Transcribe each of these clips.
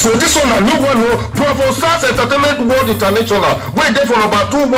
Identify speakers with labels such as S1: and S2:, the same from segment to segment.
S1: So this one a new one, Prof. Osas Entertainment World International. Wait there for number 214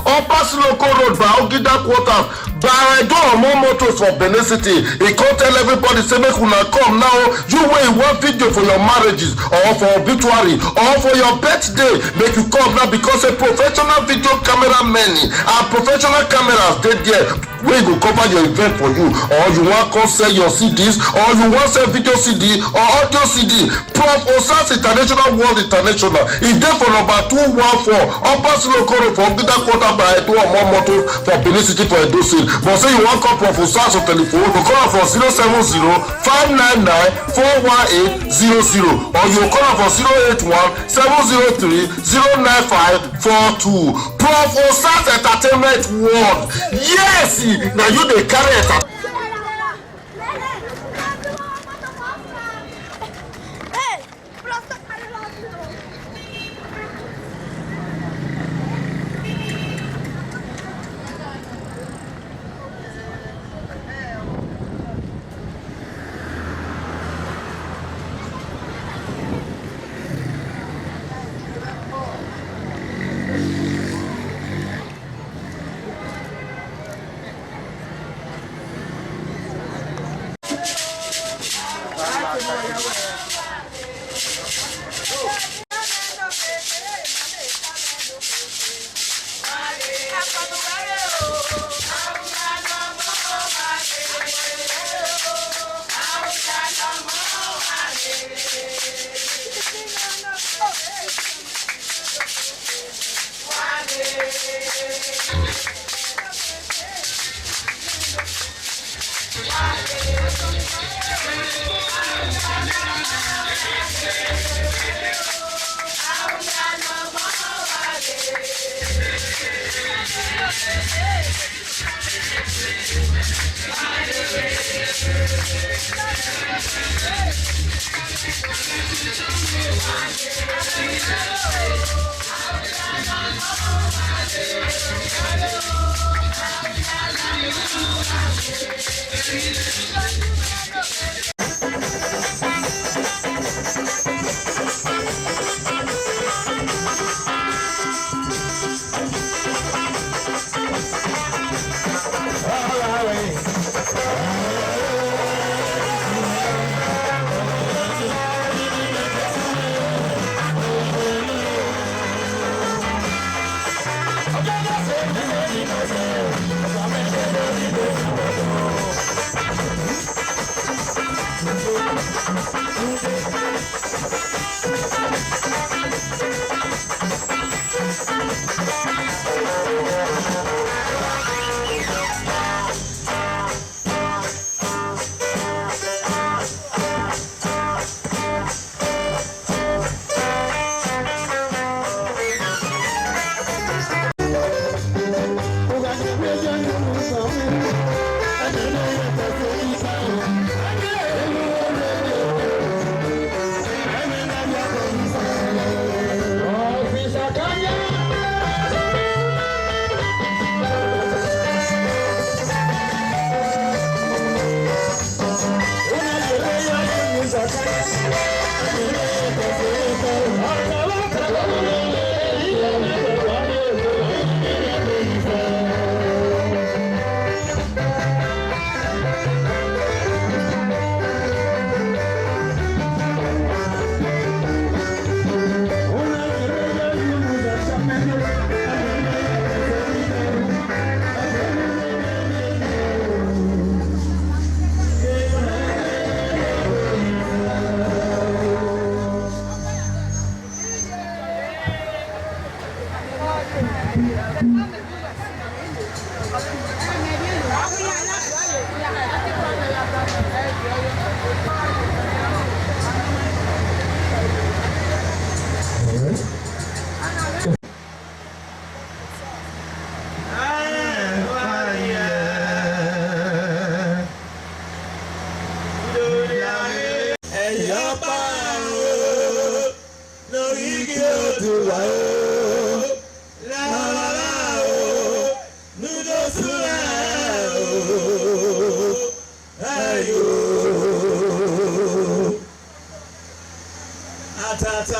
S1: Upper Siloko Road by Ogida Quarters. By door more motors for Benin City. He can't tell everybody say make una come now. You wait one video for your marriages or for obituary or for your birthday. Make you come now because a professional video cameraman and professional cameras they there. We go cover your event for you, or you want to sell your CDs, or you want sell video CD or audio CD. Prof. Osas International World International is there for number 214 Upper Siloko Road for Ogida Quarter by Edo or more motors for Benin City for Edo State. But say you want to call Prof. Osas on telephone, you call for 070-599-41800 or you call for 081-703-09542. Prof. Osas Entertainment World. Yes! Now you dey carry it.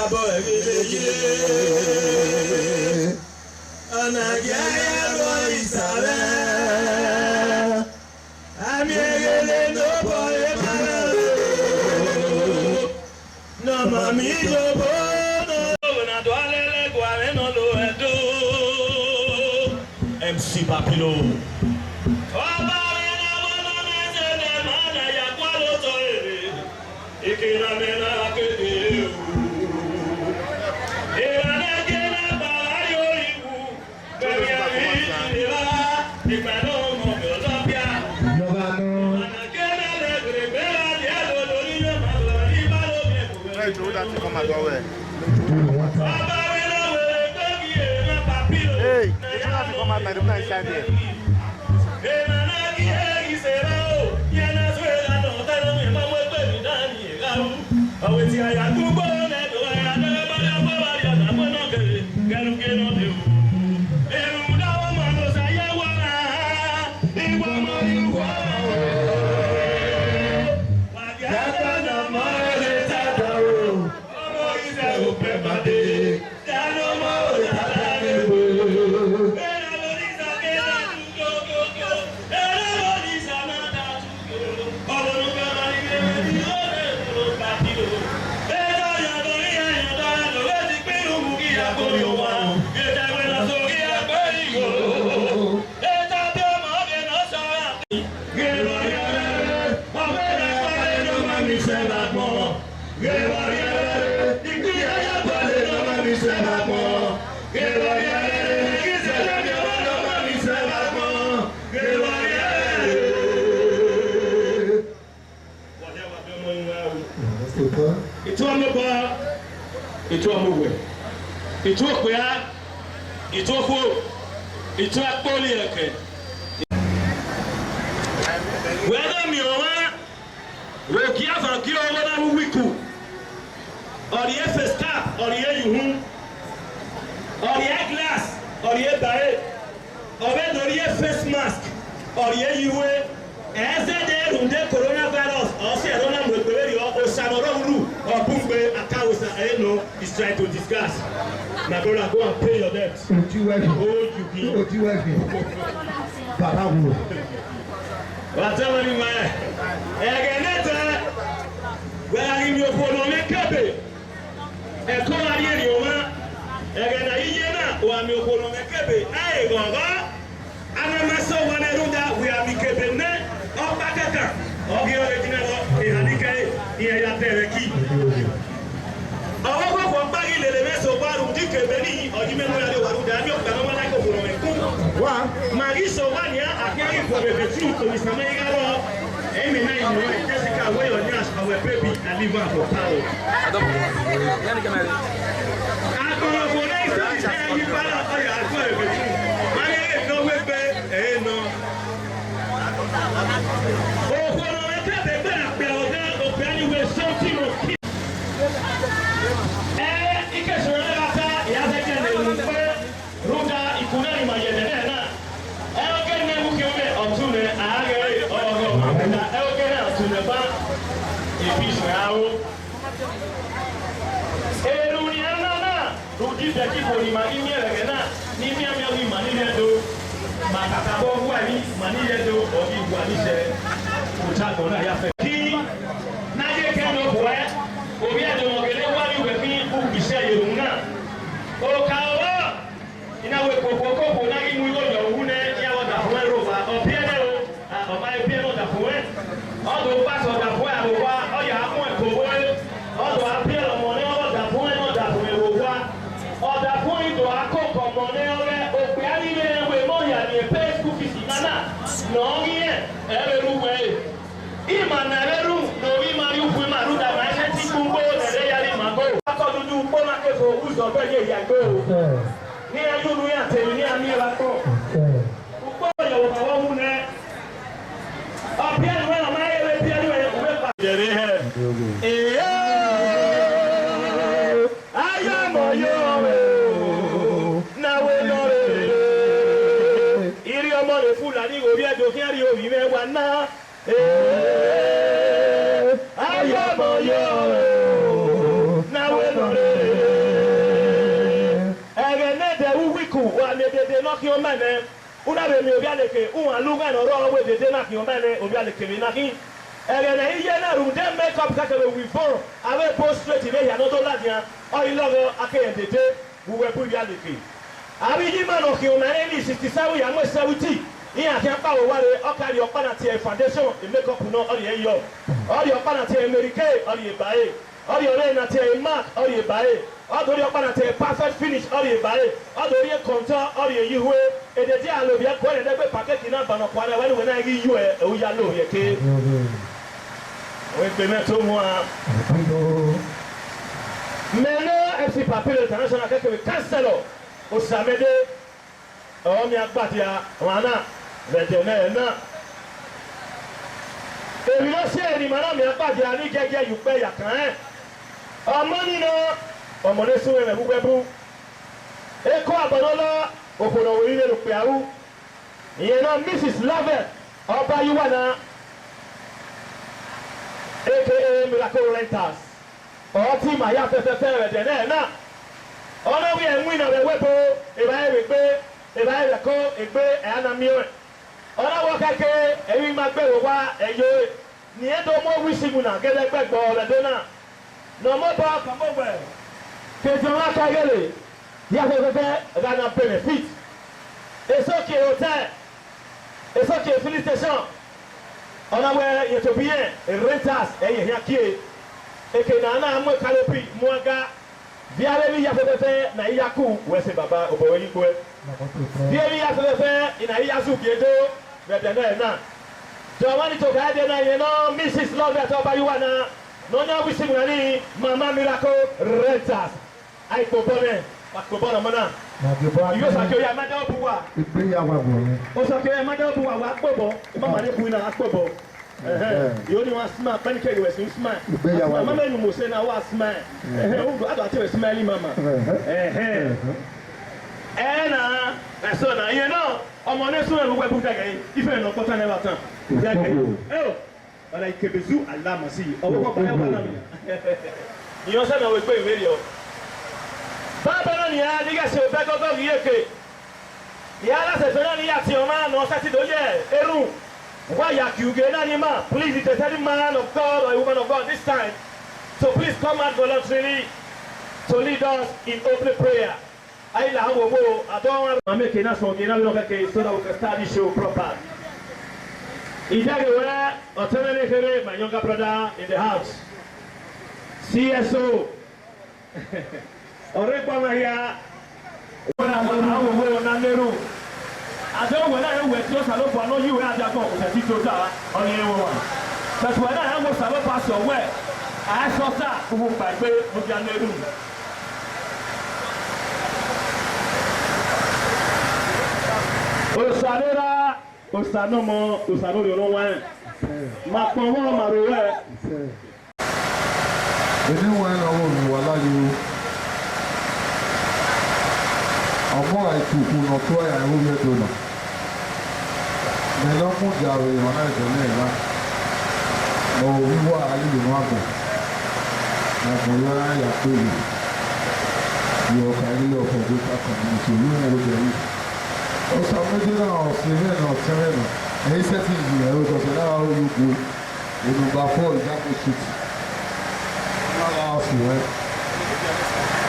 S2: boy, and I get boy, I'm here, no boy, no, mommy, no boy, no, MC Papilo.
S3: Hey, you don't have to come out by the night side here. Whether me or the FS cap, or the you or the glass, or the barrel, or the face mask, or the UA, as there on the coronavirus, or Serona Mugleri, or Sanoro, or Pumbe, Akausa, is trying to discuss. My brother, go and pay your debts. Oh, you Papa, whatever you want. Again, where are you for no make e ko ari eri o ma e ga na iye na o ami okoro mekebe ai gogo ana maso wana runda we ami kebe ne o pakaka o gi o le dinero e hanike e ya tereki awo ko ko pagi le meso baru di kebe ni o di memo ya le waru da mi o kana wana ko boro me ku wa magi so wania akiari ko be betu to isame garo emi na ino Jessica we on yash our baby and live for power yani kamera akoro bona isi yi para oya akọ ebe mari no we be no o kono me te be na pe oga o pe ani we something of ike sore ata ya se ke ne pe ruda ikuna ni ma yene na o ke ne mu ke be otun ne age o na o ke na otun ne ba ebi srawo Rudi beki koni mani miele na ni mi ami oni mani le do makaka bo wa ni mani le do obi wa ni se o ta go na ya fe ki na je ke no bo e obi e do mo gele wa ni we fi bu bi se yerun na o ka o ina we ko na gi mu yo yo hu ne ya wa da ho ro ba o pie ne o o ma e pie no da ho e o do pa so da ho a o wa o ya mu e ko wo o do a pie lo mo ne o da ho e no da ho e wo wa ọ̀dà fún ìdò àkókò mọ̀ ní ọ̀rẹ́ òpè àríwé ẹwẹ́ mọ́yà ní ẹ̀pẹ́ skúfìsì nánà nọ́ọ̀rí ẹ̀ ẹ̀rẹ́rú wẹ̀ ìmà nàrẹ́rú lórí mari ukwu màrú dàmà ẹ̀ṣẹ́ tí gbogbo nẹ̀rẹ́ yàrí màgó akọ dúdú pọ́nàkẹ́fọ́ òwúzọ̀ bẹ́ẹ̀ yẹ ìyàgbé o ní ẹjọ́ ní àtẹ̀yìn ní àmì ẹ̀rọ kọ́ púpọ̀ ìyàwó àwọn mú nẹ ọ̀pẹ́ ẹ̀rọ ọmọ ayẹyẹ bí ẹ̀rọ ẹ̀kọ́ Fulani orí ẹjọ́ kí á rí orí mẹ́wàá náà ayọ́mọ̀ yóò náwó lọ́rẹ́ kion mane una be mi obi aleke un aluga no ro we dede na kion mane obi aleke mi na kin ere na iye na room dem make up ka we borrow ave post straight ile ya no to ladia o ilogo akeye dede we we bu bi aleke abi ji man o kion mane ni 67 ya mo 70 iya ke pa wo ware o kari o pana ti foundation e make up no o ye yo o di o pana ti america o di bae o di ore na ti mark o di bae o do di o pana ti perfect finish o di bae o do ri contour o di yiwe e de ti alo bi ko le de pe package na ba no kwa le we na gi yu e o ya lo ye ke we pe me to mo a meno FC Papilo International ke ke cancelo o samede o mi agbatia wana vedene na èmi ló ṣe ni mara mi agbatia ni gẹ́gẹ́ yu pe ya kan ọmọ ni no ọmọ le sun e bubebu e ko abanolo opono wi le lo pe awu ìyẹn na Mrs. Lovett ọba yiwana aka Miracle Rentals o ti ma ya fefefe vedene na ona wi enwi na webo e ba e pe eba ere ko egbe ana miore ona wo kake ewi ma gbe wo wa eyo ni edo mo wisimu na gele gbegbo le dona no mo ba ka mo gbe ke jona ka gele ya fe ga na benefit esoke hotel esoke filling station ona we ye to bien Rentals eye ya kie eke na na mo Canopy mo aga biare bi ya fe na iyaku we se baba obowe yi ko Bieri ya fefe ina iya zugedo vedene na. Jomani to kaide na yeno Mrs. Lovett oba yuwana. Nonya wisimu ngani Mama Miracle Rentals. Ai pobone, pakobona mana. Iyo sakyo ya mada obuwa.
S4: Ipe ya wa bo.
S3: O sakyo ya mada obuwa wa pobo. Mama le kuina akpobo. Yo ni wa smart panike you was smart. Mama enu mo se na wa smart. O ado ate we smart mama. Na eso na you know ọmọ ne so e bu daga ife no pota never tan daga ala ikebezu alama si owo ko ba wala mi yo se na we pe iwe ri o baba na ni a diga se be gogo yeke ya la se na ni ya ti o ma no sa ti do ye eru wa ya ki uge na ni ma please the steady man of God or a woman of God this time so please come out voluntarily to lead us in open prayer. I don't make enough so we can start the show proper. My younger brother in the house. CSO. Osanera, osanomo, osanori olonwa. Ma pon won ma ro we.
S4: Eni wa na wo mi wala yo. Omo ai ku no to ya wo me do na. Me lo mu jawe wona je le la. Mo wi wa ali ni wa ko. Na ko ya pe ni. Yo ka ri lo ko do ta ko ni ti ni wo je ni. O sa me de na o se na o tere na. E se ti ni e o ko se na o yu go. E no ba fo ja ko shit. Na la si we.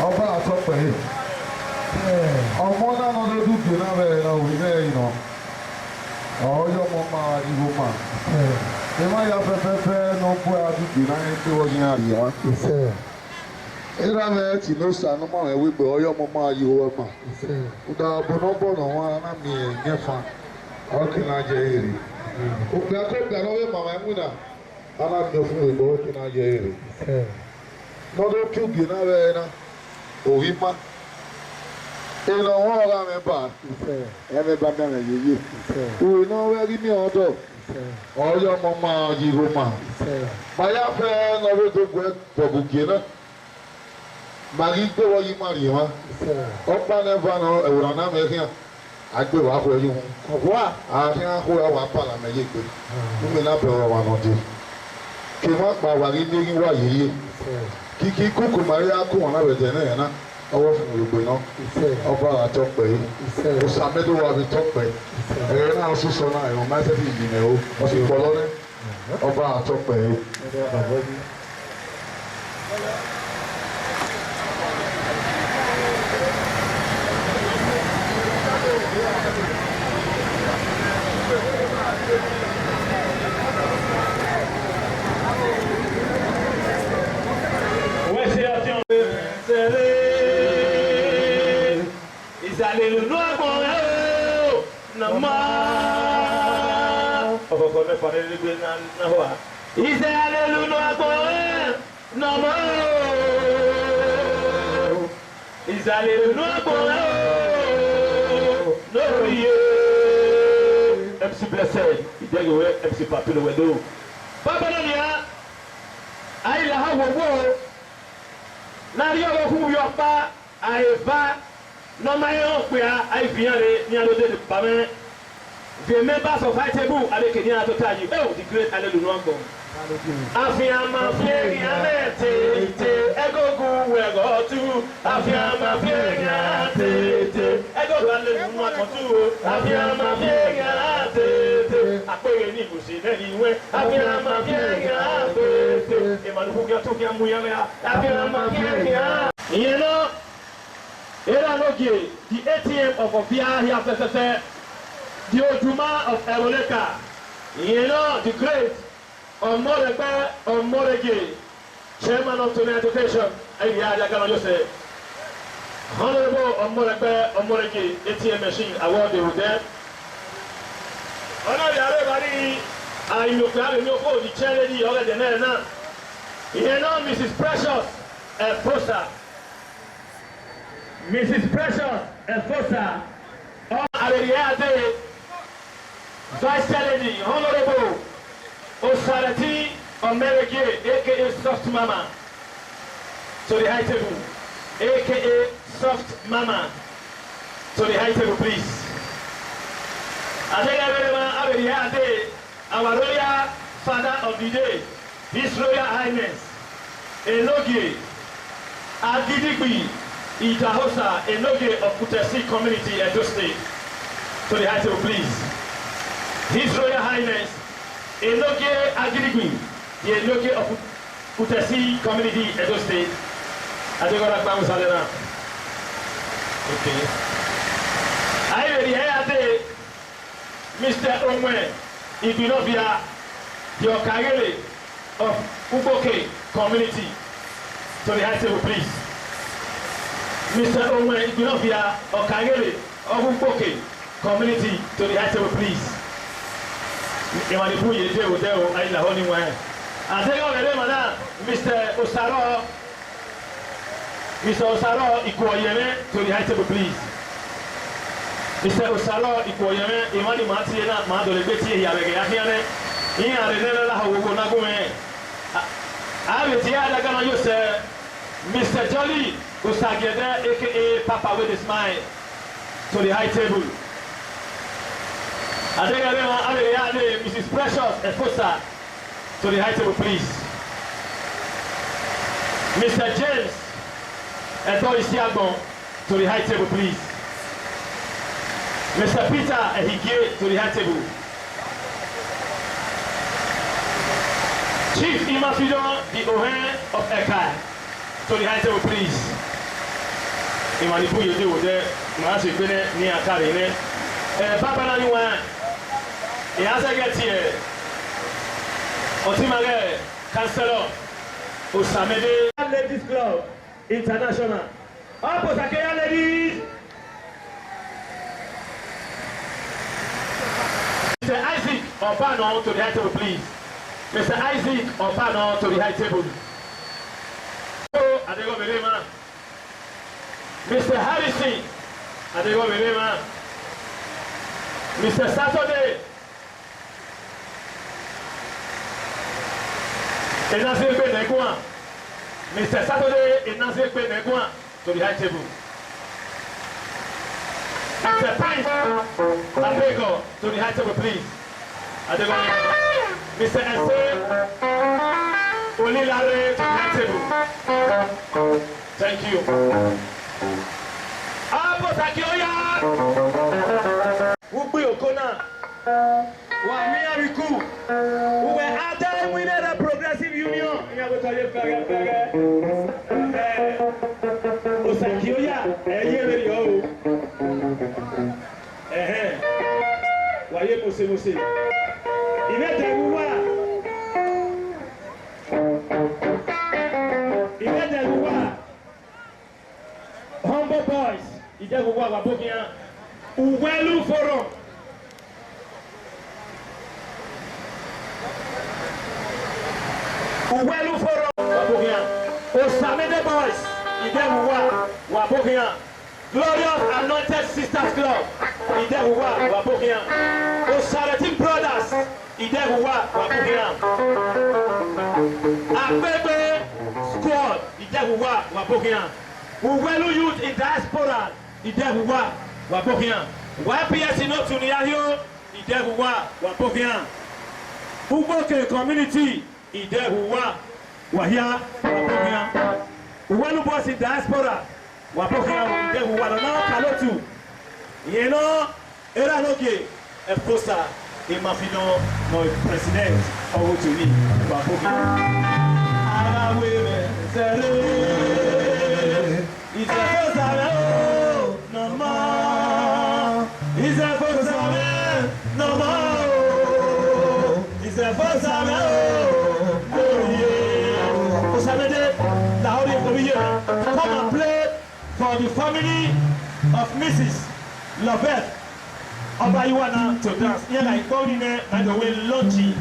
S4: Ọba atọpẹ yìí. Ọmọ náà lọ lójú gbé náà bẹ̀rẹ̀ náà òwe bẹ́ẹ̀ yìí náà. Ọ̀ọ́yọ́ mọ máa dìbò mà. Ẹ má ya fẹ́fẹ́fẹ́ náà bọ́ àdúgbò náà ní pé wọ́n yẹn àríyá. Ìrànlẹ́ tí ló sànú mọ́ ẹ̀ wípé ọ̀ọ́yọ́ mọ máa yí owó mà. Ọ̀dà bọ̀nàbọ̀nà wọn náà mi ẹ̀ nyẹ́fà. Ọ̀kì náà jẹ èrè. Ògbà tó gbà náà wé màmá ẹ̀ múnà. Aláàbò fún ìbò ọ̀kì náà jẹ èrè. Nọ́dọ̀ tó gbé náà bẹ́ẹ̀ náà. Òwì má. Ìlọ wọn ọ̀rọ̀ mi bà. Ẹ̀mí bá bẹ̀rẹ̀ yéyé. Òwì náà wẹ́ rí ní ọ̀dọ̀. Ọ̀yọ́ ọmọ máa yí ro mà. Màyá fẹ́ lọ́wọ́ tó gbẹ pọ̀bùkì náà. Màrí gbé wọ́n yí má rí wọn. Ọ̀pá náà bá náà ẹ̀wòrán náà mẹ́rin à. Àgbẹ̀ wàá fọ ẹyí wọn. Ọ̀pọ̀ àárín àkóyà wà pàlà mẹ́yẹ gbé. Mímí náà bẹ̀rẹ̀ wà náà dé. Kì má pa wàrí lérí wà yéyé. Kìkì kúkú Màríà kú wọn lábẹ́ jẹ náà yẹn ná. ọwọ́ fún gbogbo náà ọba àtọ́pẹ́ ọ̀sàmẹ́dọ̀ wà bí tọ́pẹ́ ẹ̀rẹ́ náà sísọ náà ẹ̀rọ máa tẹ́tí ìgbìmọ̀ ẹ̀hó ọ̀sìn ìpọ̀lọ́lẹ́ ọba àtọ́pẹ́
S3: MC Blessed, MC Papilo Wedo. Papa Nonia, I have a war. Now you are who you are, I have no my own where I feel near the Pame. The members of High Table are making to tell you, oh, the great Alleluia. Afiama Fiena, Ego go where go to. Afiama Fiena, Ego Alleluia to. Afiama Fiena, I pay any music anyway. Afiama Fiena, Emanuga took Yamuya, Afiama Fiena. You know, Eranogi, the ATM of Ovia here, the Ojuma of Eroleka. You know, the great. Omorege, Chairman of Tony Education, Honorable Omorege, ATM machine award with them. Everybody, I look at the charity of the Nana. You know, Mrs. Precious Fossa. Mrs. Precious Fossa. Vice Lady, Honorable Osas Tv Canopy, aka Soft Mama, to the high table, aka Soft Mama, to the high table, please. I think our royal father of the day, His Royal Highness, Enoge Agidigbi Itahosa, Enoge of Kutesi Community, Edo State, to the high table, please. His Royal Highness, Enoge Agidigbi, the Enoge of Kutesi Community, Edo State. I think what I'm saying now. Okay. I already heard Mr. Onwe Ibinovia, the Okagele of Uboke Community, to the high table, please. Mr. Onwe Ibinovia Okagele of Uboke Community, to the high table, please. Emanipu Yede Odeo Aila Honeyman. I think already, Madam, Mr. Osaro Ikoyeme, to the high table, please. Mr. Osaro Ikoyeme, Imani Matiena, Madolebeti, Yabegahiane, Ian Renella Hawonagume. I will tell the Ghana, you say, Mr. Jolly Usageda, aka Papa with his mind, to the high table. I think I Mrs. Precious Efosa, to the high table, please. Mr. James Etoisiagon, to the high table, please. Mr. Peter Ehige, to the high table. Chief Imafidon, the Ohen of Eka, to the high table, please. Imanipu Yede Ode, Maasi Bene, Nia Karine. Papa Nanyuan, he has a get here. Otimage, Councilor, Osamede, Ladies Club International. Opposite Akeya ladies. Mr. Isaac Opano to the high table, please. Mr. Isaac Opano to the high table. Adego Belema. Mr. Harrison Adego Belema. Mr. Saturday. Enazekwe Negua. Mr. Saturday Enazekwe Negua to the high table. Mr. Prince Adego to the high table, please. Adego. Mr. Ese Olilare to the high table. Thank you. Hapo Sakioya. Ugbe Okona. Wa mi ariku. Uwe ata we need a progressive union. Iya go tell you fere. Osakioya, eye we yo. Wa ye mose. Ime deruwa. Humble boys. Ideruwa wa bokia. Uwelu forum. Uwelu forum wa bokia. Osamede boys. Ideruwa wa bokia. Glorious Anointed Sisters Club. Ideruwa wa bokia. Osarati Brothers. Ideruwa wa bokia. Akpebe Squad. Ideruwa wa bokia. Uwelu Youth in Diaspora. Ideruwa wa bokia. YPS in Otuniahio. Ideruwa wa bokia. Uboke Community. Ideruwa wa hia wa bokia. Uwelu Boys in Diaspora. Wa bokia Ideruwa na Kalotu. Yeno era noge efosa imafino no president owo to me wa bokia. Ara we sere. Is a fosa no more. Is a fosa no more. Is a fosa come and play for the family of Mrs. Lovett Obayiwana to dance. Here like going there by the way Lonchi.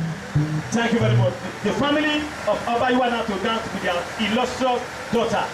S3: Thank you very much. The family of Obayiwana to dance with their illustrious daughter.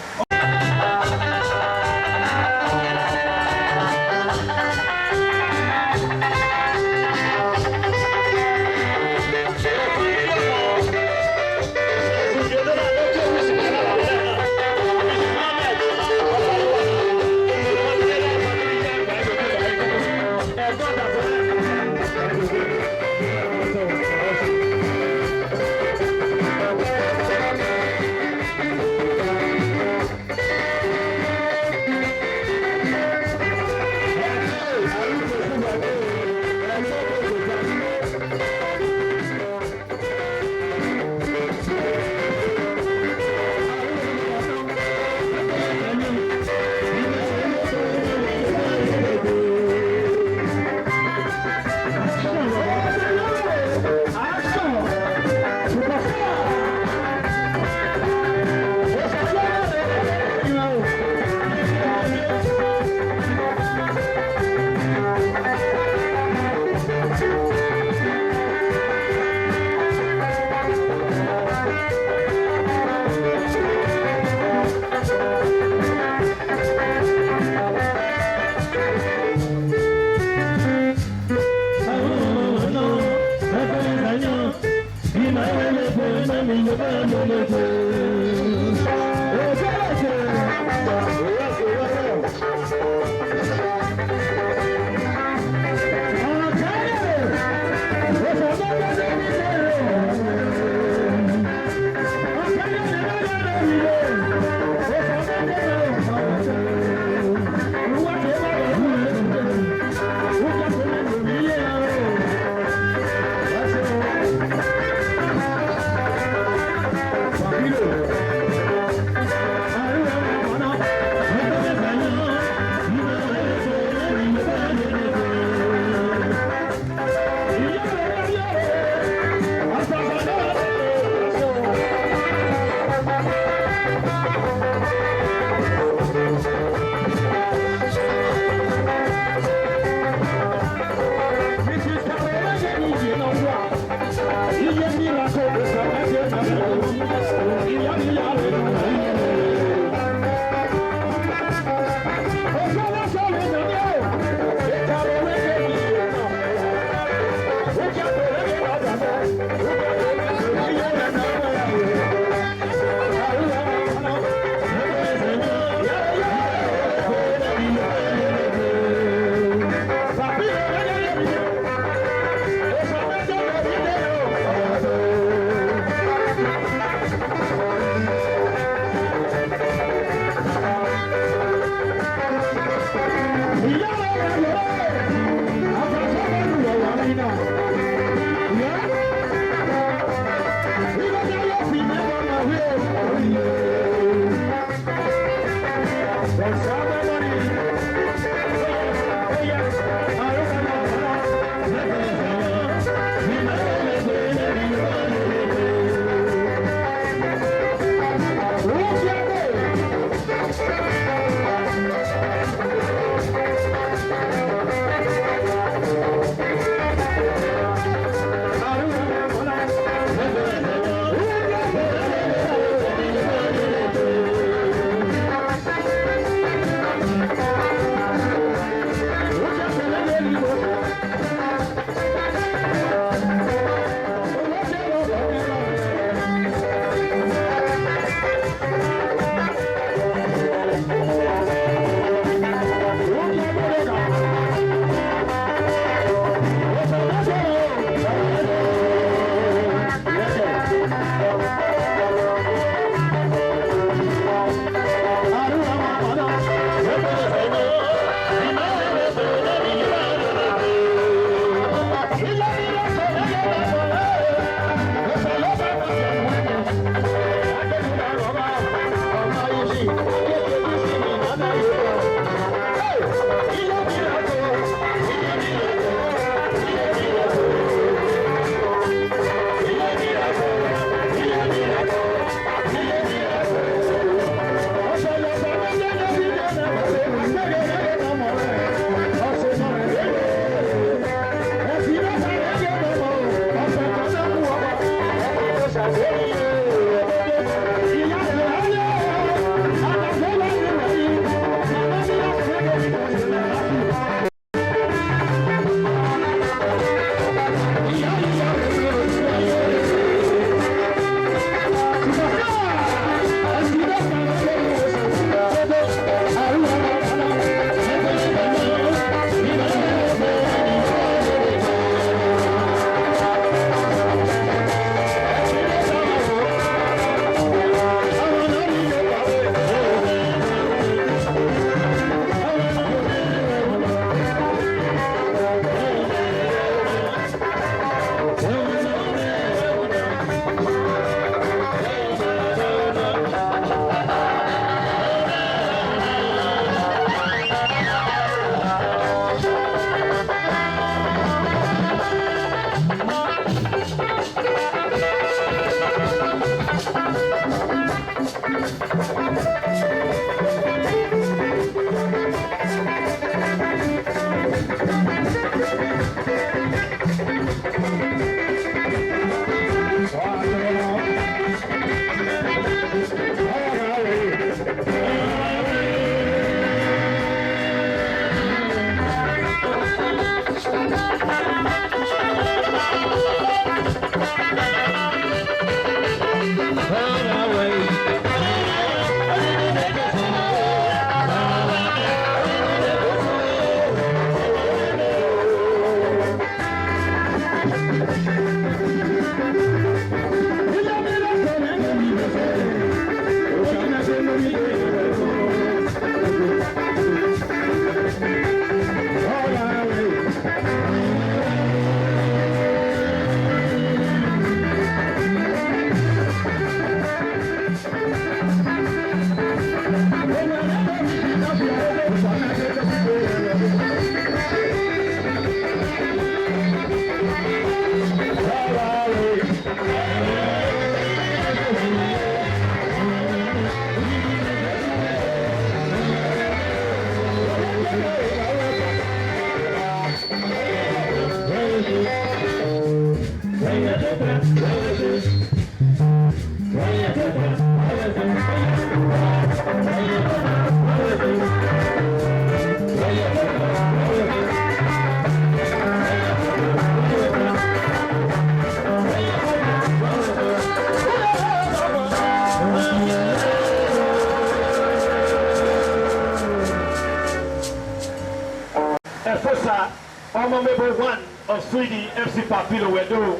S3: Ọmọ member 1 of Sweden FC Papilo Wedo.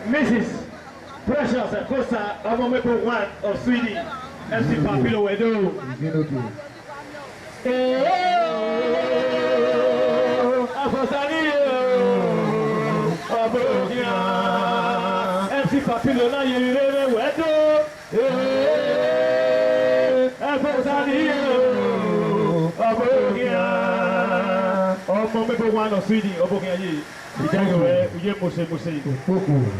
S3: Mrs. Precious Kosa, ọmọ member 1 of Sweden FC Papilo Wedo. FC Papilo na yere Wedo. Ọmọ member 1 of Sweden, ọbọ̀kẹ́ ayé ìjágbẹ̀rẹ̀ iye mọ̀sẹ̀mọ̀sẹ̀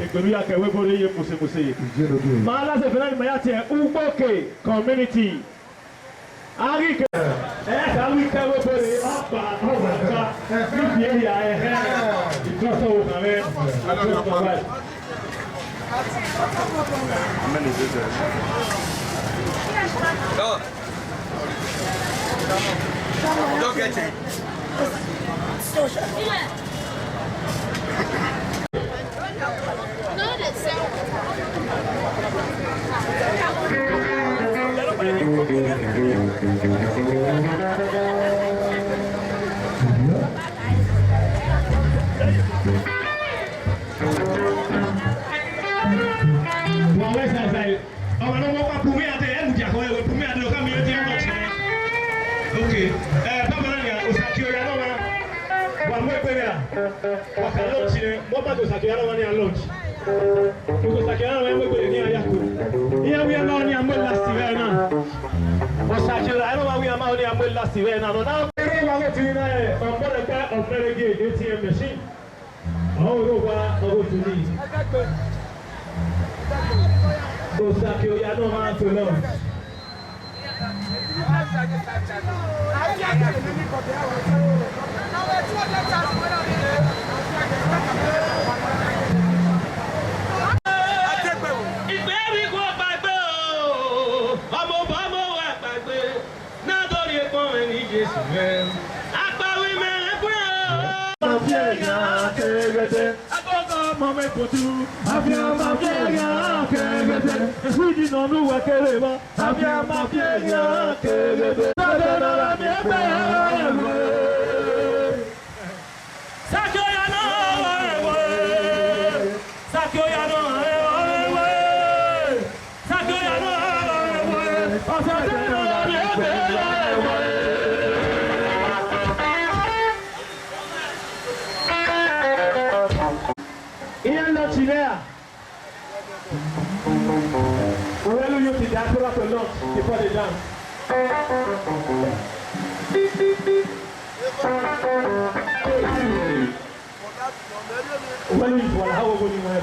S3: ìgbèrú yà kẹwé bọ́lé iye mọ̀sẹ̀mọ̀sẹ̀. Máa lásẹ̀ fẹ́lẹ́ ìmọ̀ yà tiẹ̀ Ugboke community. Àríkẹ́ ẹ̀ka wí kẹwé bọ́lé ọ̀pá ọ̀gbàká níbi ẹ̀yà ẹ̀hẹ́ ìtọ́sọ̀ òkàrẹ́ àtúntò wáyé.
S2: Don't get it.
S5: No, that's
S3: Okay. Waka lunch ni mo ba go sakiara wani a lunch. Go sakiara wani we ni ayako. Here we are now ni amwe last year na. Mo sakiara I know we are now ni amwe last year na. Now we go to na on board the of Renegade ATM machine. Oh go go to ni. Go sakiara no man to lunch. Well, you did that for a lunch before they dance. Well, you want how would you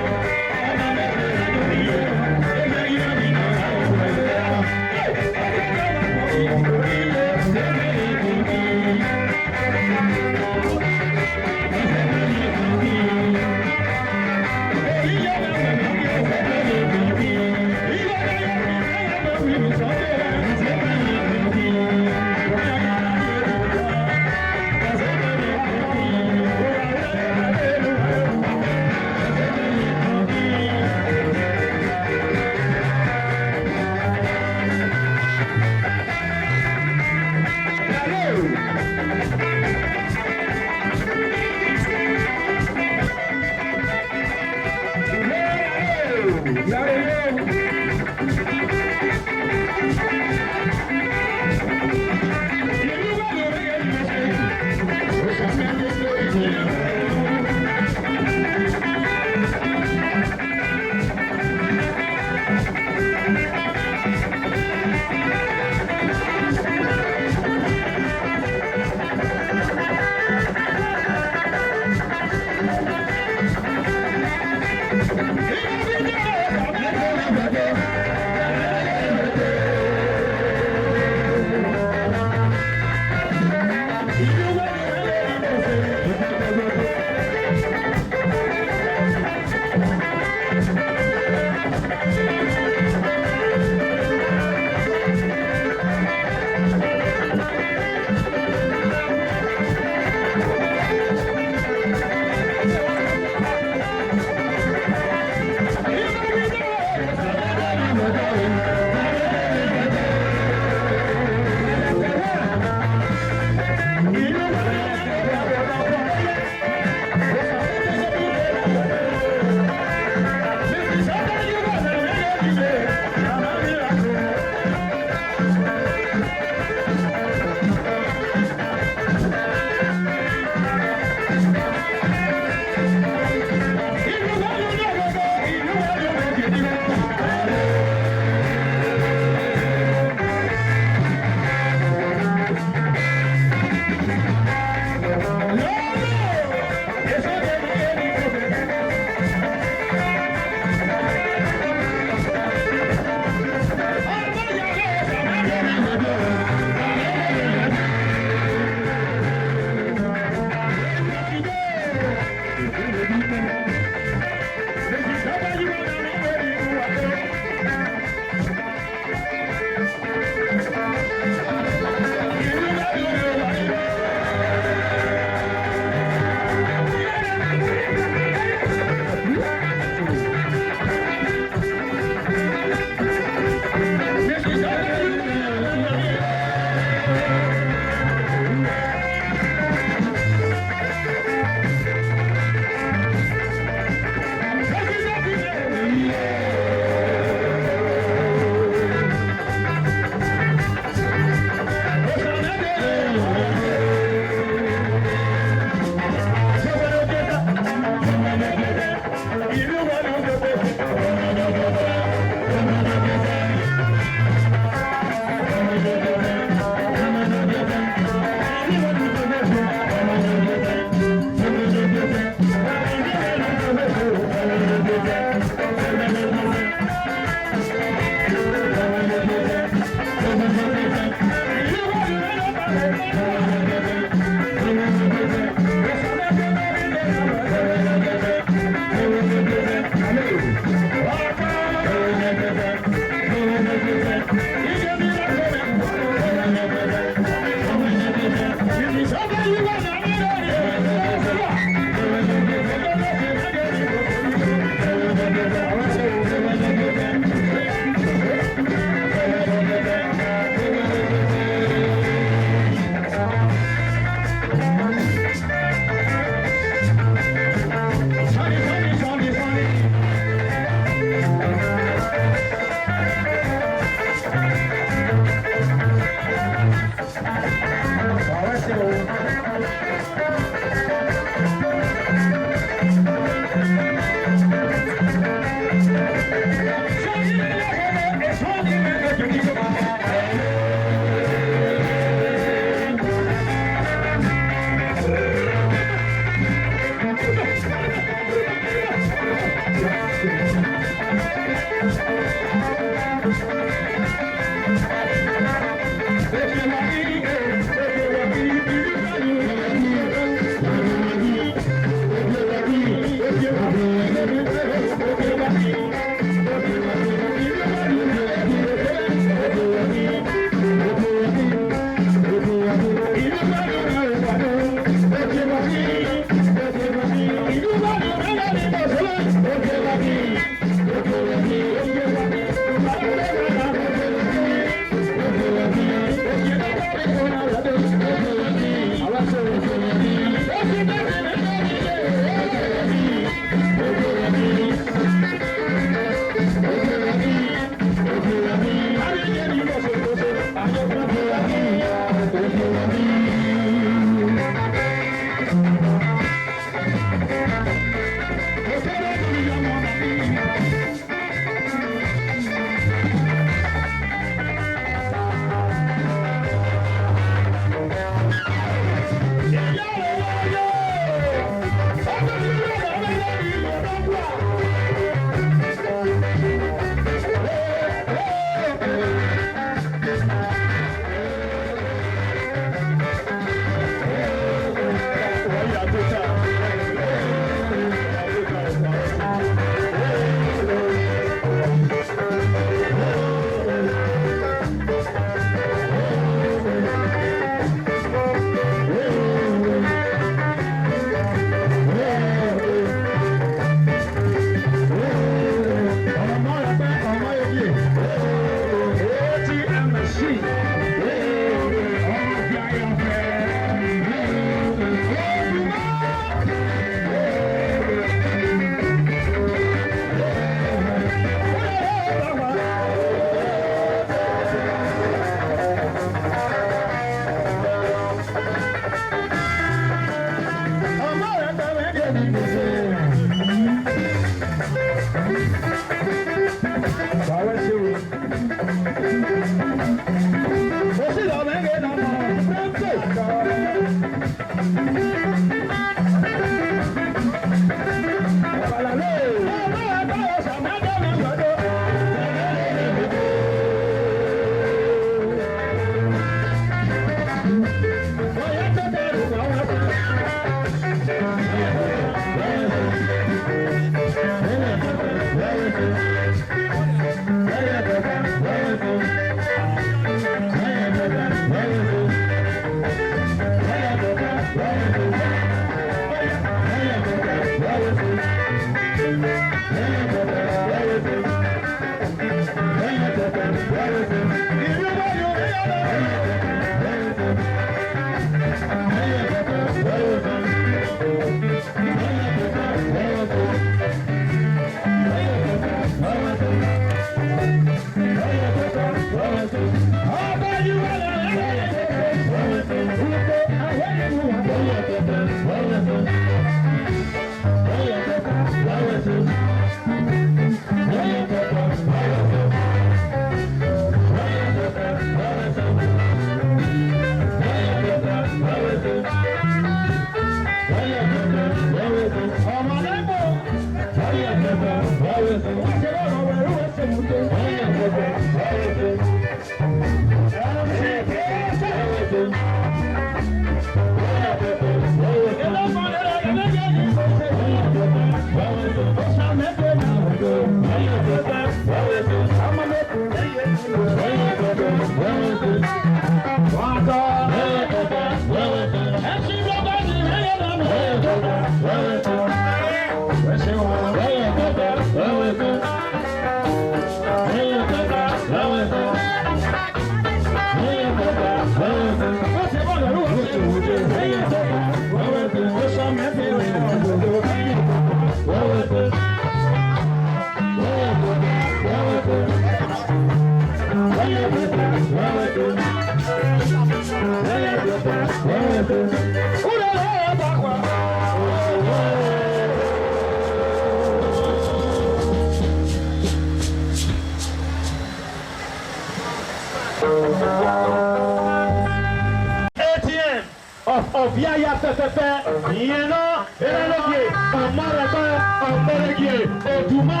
S3: Of Yaya Fefe, Yeno, Erelogie, Omareba, Omeregie, Oduma,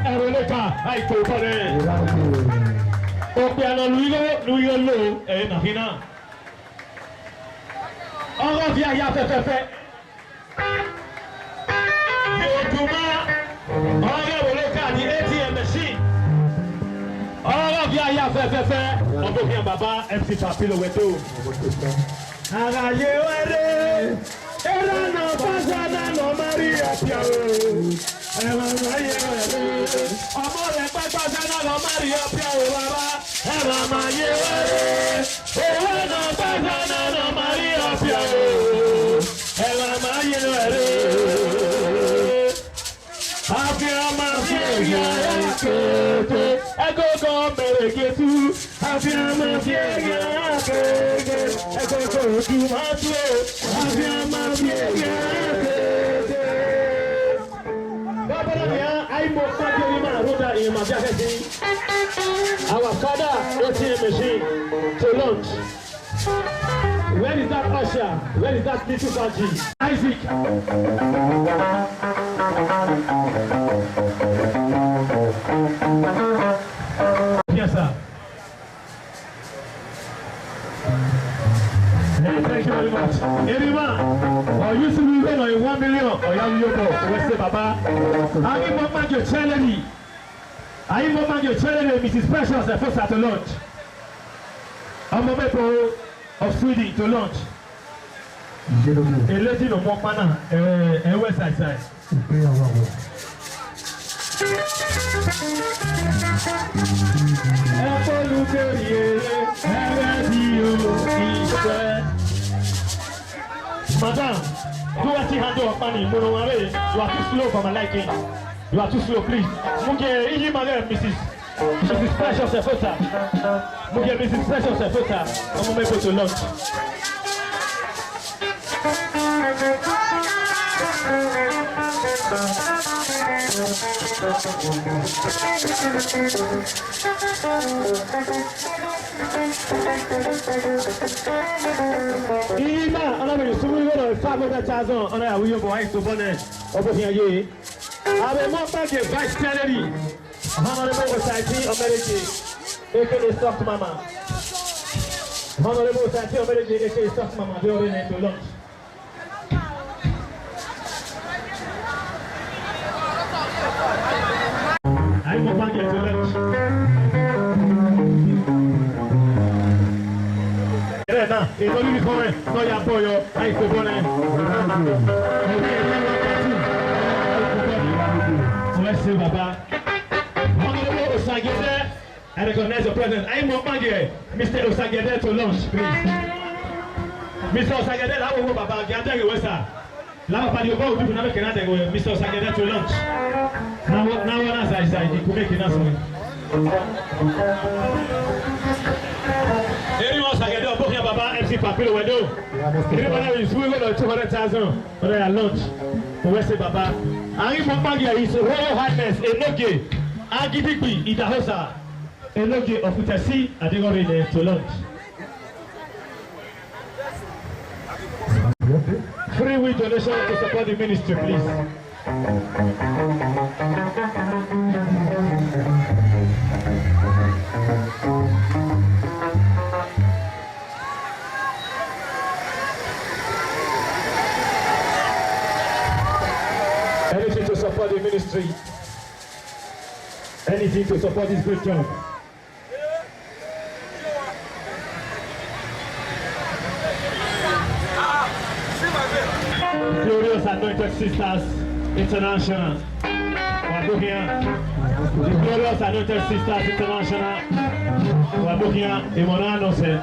S3: Ereleka, Aitopane. Opiano Luyo, Nahina. Of Yaya Fefe, Oduma, Oreleka, the ATM machine. Of Yaya Fefe, Obokian Baba, MC Papilo Weto. Agaye were, era na pasada no Maria Piaro. Era maye were, amore pasada no Maria Piaro baba. Era maye were, era na pasada no Maria Piaro. Era maye were, afia mafia yakete, ego go meregetu, afia mafia yakete. Our father ATM machine to launch. Where is that usher? Where is that little party? Isaac. Yes, sir. Thank you very much. Everyone, you see me when I 1 million or young Yoko, West Baba. I give one your charity. I give one your charity, Mrs. Precious, the first at the launch. I'm a member of Sweden to launch. A lady of Mokmana, a West Side. Madam, do what you handle of money. You are too slow for my liking. You are too slow, please. Muge, madam, Mrs. Precious Efota. Muge, Mrs. Precious Efota. I'm going to go to lunch. Ima, ana me sumu go no fa go da chazon, ana ya wiyo bo ai so bone. Obo hin aye. Abe mo pa ke vice salary. Honorable Osas Tv Canopy, aka Soft Mama. Honorable Osas Tv Canopy, aka Soft Mama, they already need to launch. I'm a man to lunch. Now, it's only coming. No, you're for your ice to burn. Let's see, Baba. Honorable Osas Tv, I recognize your presence. I'm a man here, Mr. Osas Tv to launch, please. Mr. Osas Tv, I will go, Baba. Get there, you sir. Lava para o gol, tu não quer nada, Mr. Osas Tv to launch. Now, as I said, you could make it awesome. Anyone Osas Tv, book your Baba MC Papilo window. Everybody is moving on 200,000 for their launch. Where's the Baba? Ari Mopagia is Royal Highness Enoge Agidigbi Idahosa Enoge of Utasi Adigori to launch. Free will donation to support the ministry, please. Anything to support the ministry. Anything to support this great job. Glorious Anointed Sisters International. Wabukia. The Glorious Anointed Sisters International. Wabukia. Imonano se.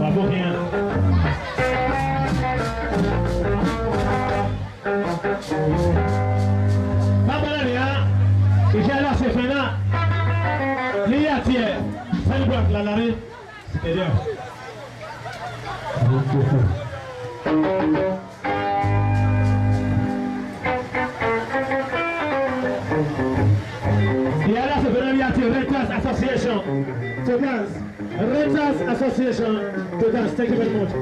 S3: Wabukia. Babalaria. Ijala Sefena. Liatie. Celebrate la lari. C'est bien. The other Severity Renters Association to dance. Renters Association to dance. Thank you very much.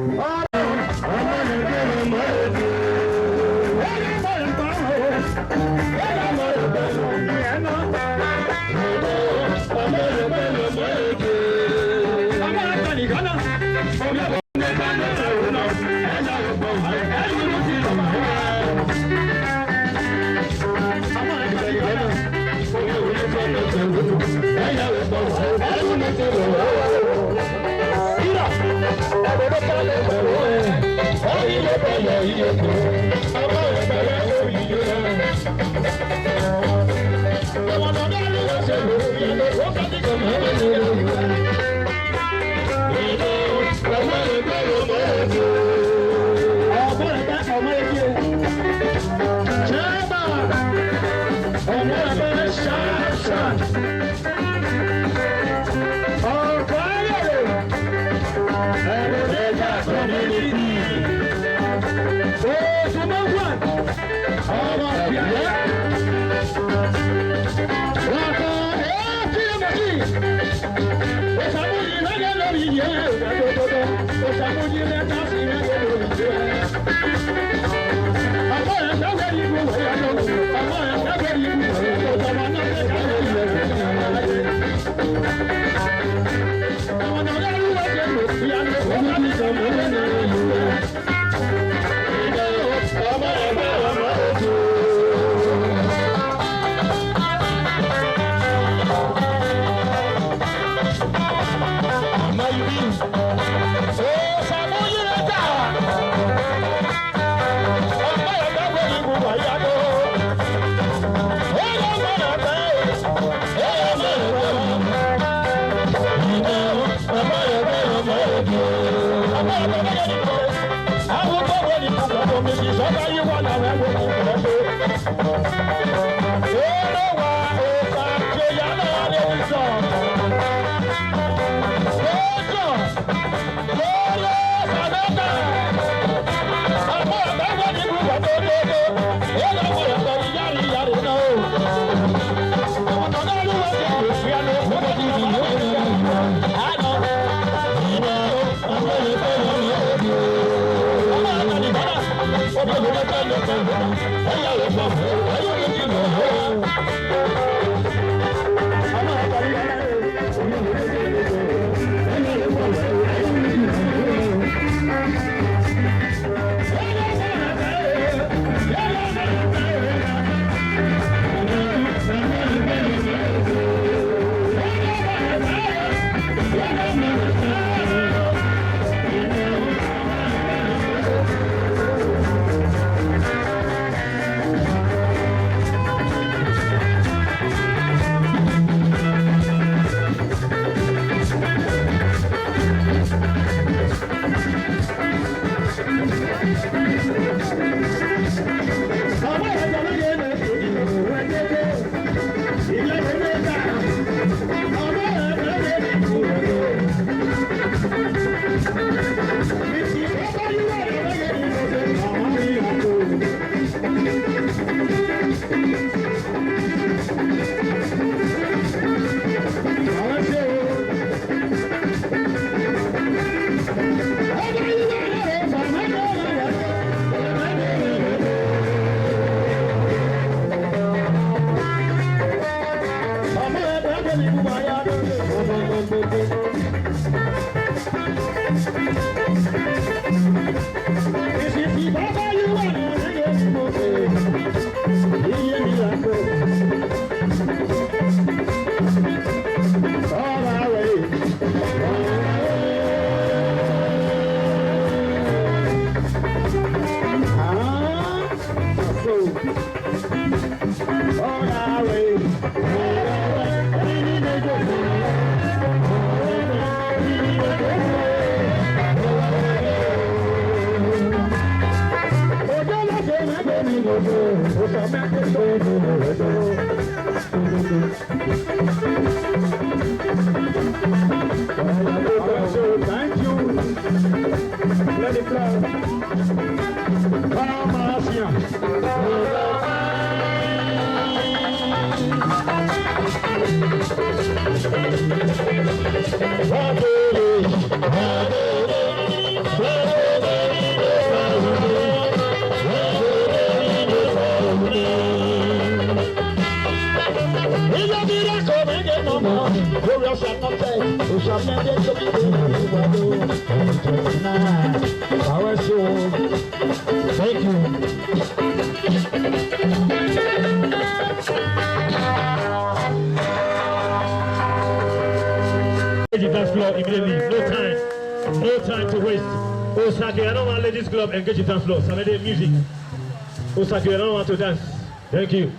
S3: Thank you. Let it flow. Thank you. Dance floor immediately. No time to waste. Osage, I don't want ladies club engage the dance floor. Saturday music. Osage, I don't want to dance. Thank you.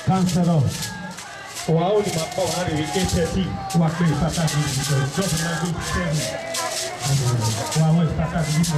S3: Councilor, wao ni mapao hadi wiketi wa kuipata hivi ndio na hivi wao ipata hivi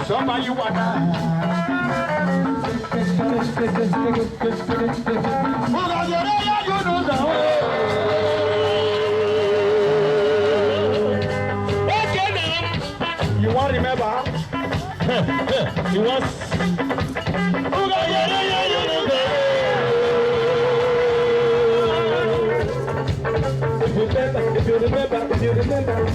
S3: Somebody you wanna. You want to remember? He was. If you remember.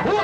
S3: Who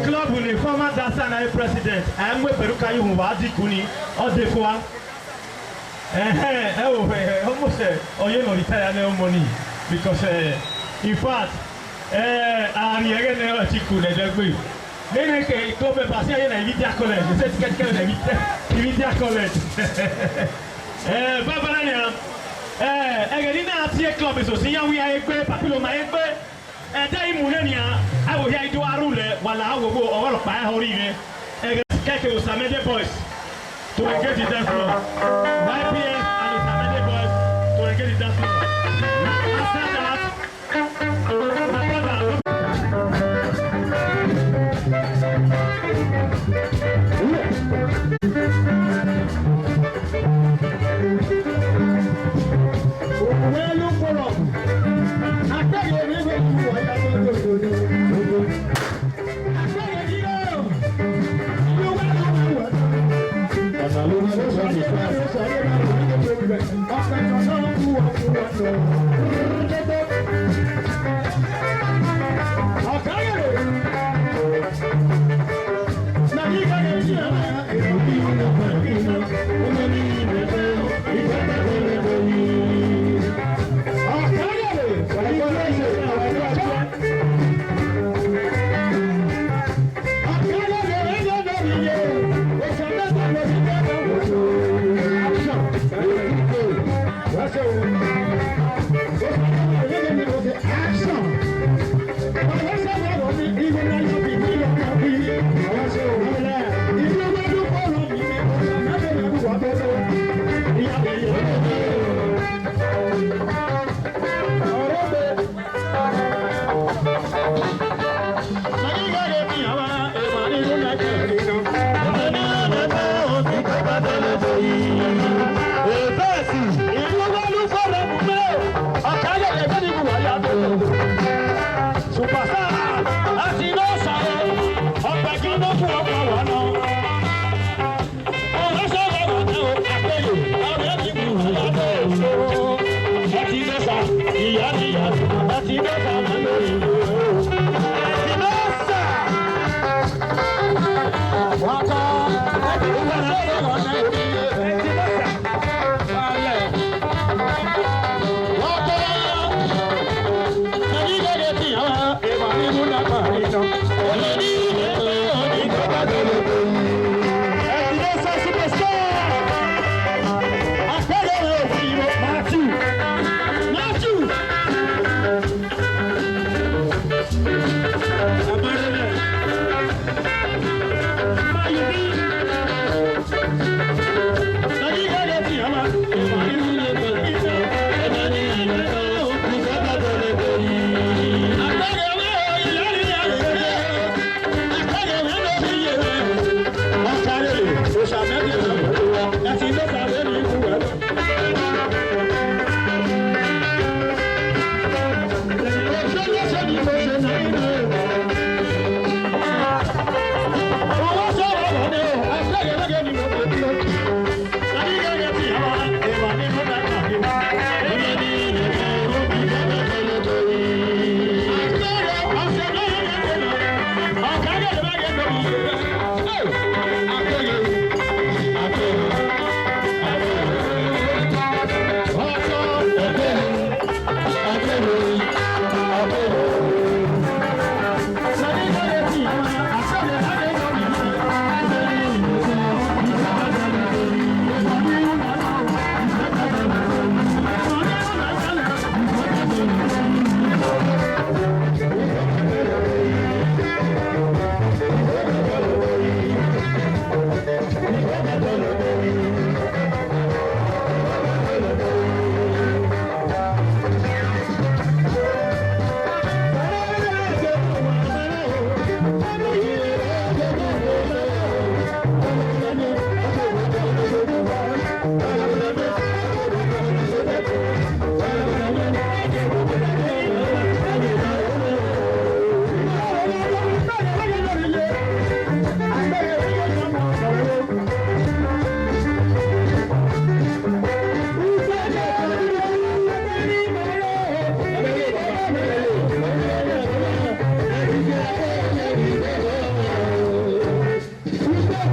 S3: club ni former dancer na president amwe peruka yi wa dikuni odefwa almost oye no retire na money because in fact ari ege na chiku na degbe nene ke club passer aye na Vidia college c'est quelqu'un na Vidia college baba na ege na atie club so si ya wi aye gbe papilo ma egbe dai munenia awo ya ido arule wala awo go owolo pa hori re keke Osamede boys to engage the dance floor YPS and Osamede boys to engage the dance floor after that my brother where you follow after you never do what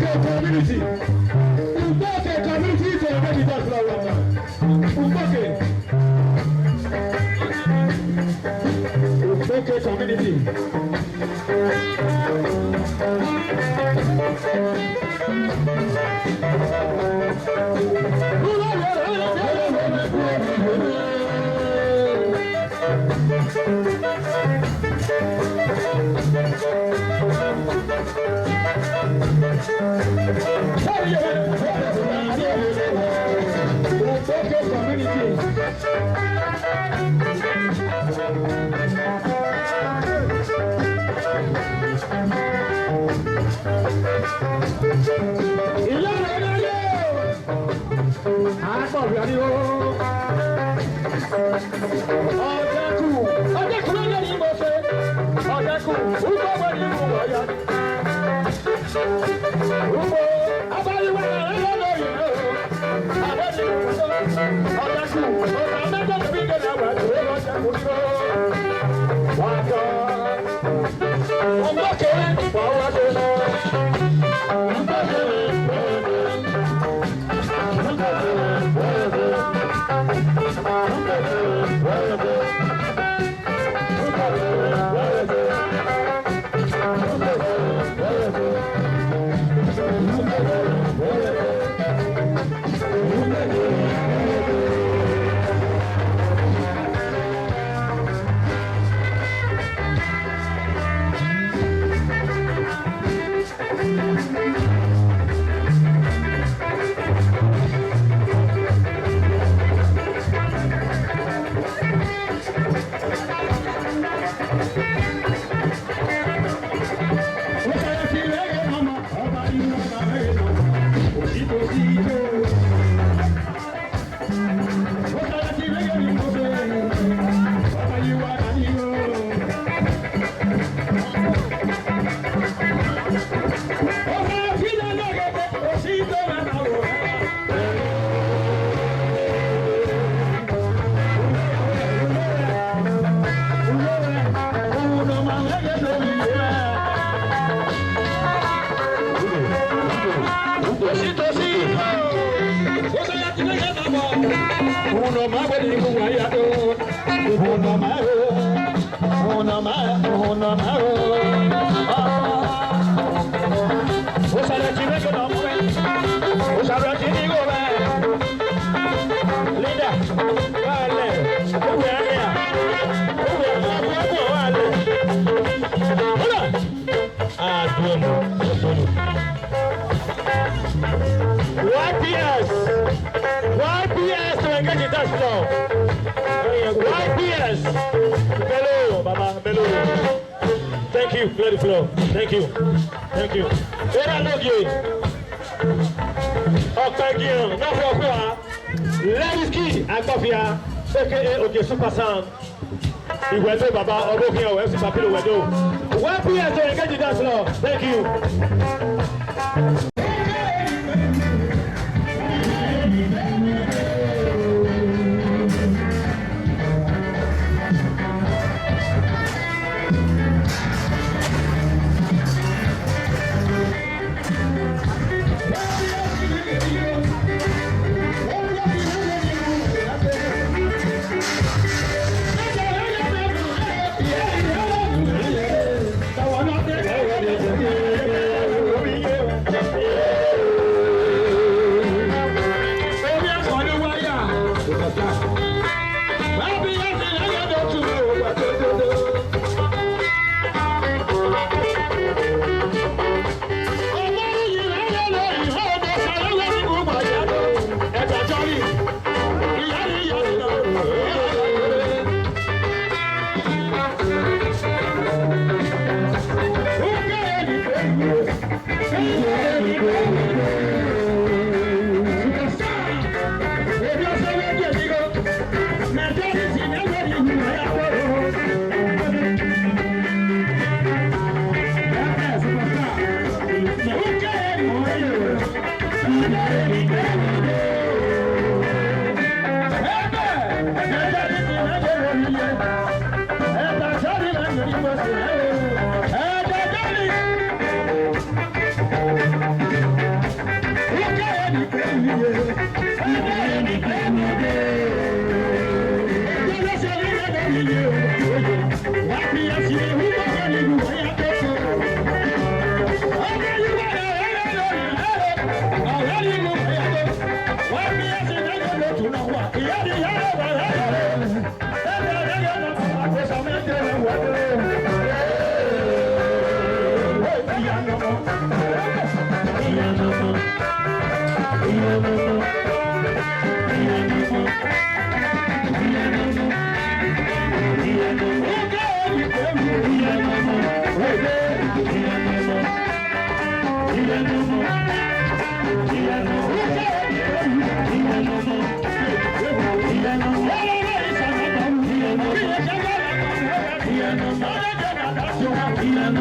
S3: community. Umboke community is already that flower. Umboke community. YPS to engage in that flow. YPS. Bello, Baba, bello. Thank you, let it flow. Thank you. Thank you. Era Logie. Okpegin, no for Ladies Key, Akofia, aka Oge Super Sound. Ìwẹ̀dọ̀ Baba, Ọgbọ́kẹ́ ọ̀wẹ́ sí Papilo Wẹ̀dọ̀. YPS to engage in that flow. Thank you. You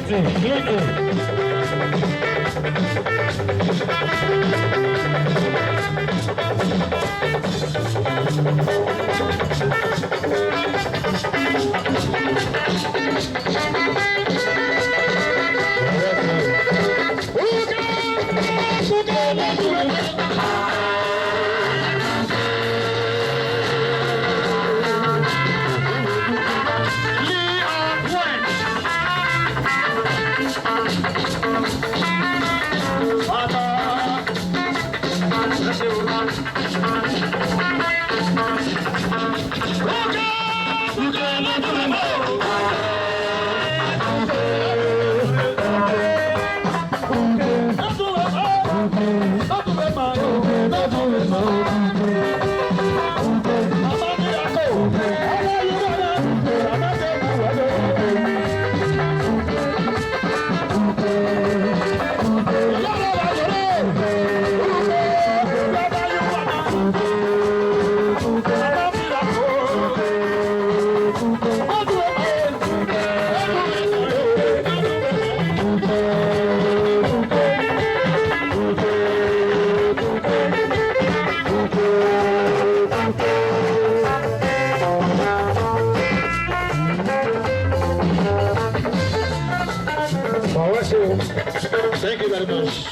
S3: Thank you very much.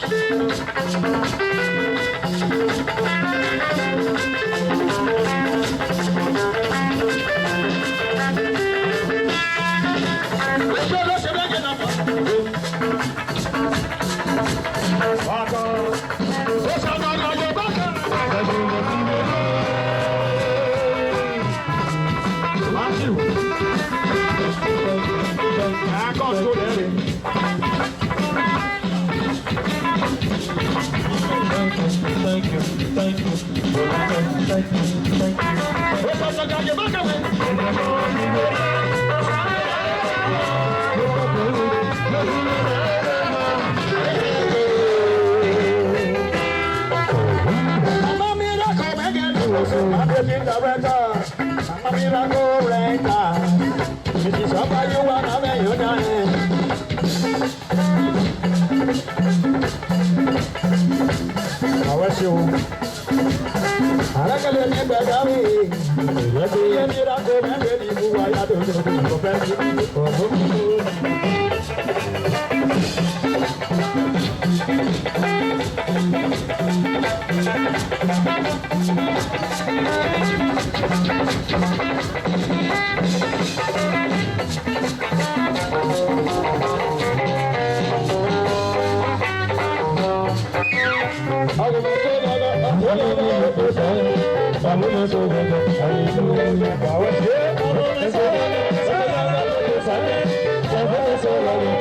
S5: Hallelujah.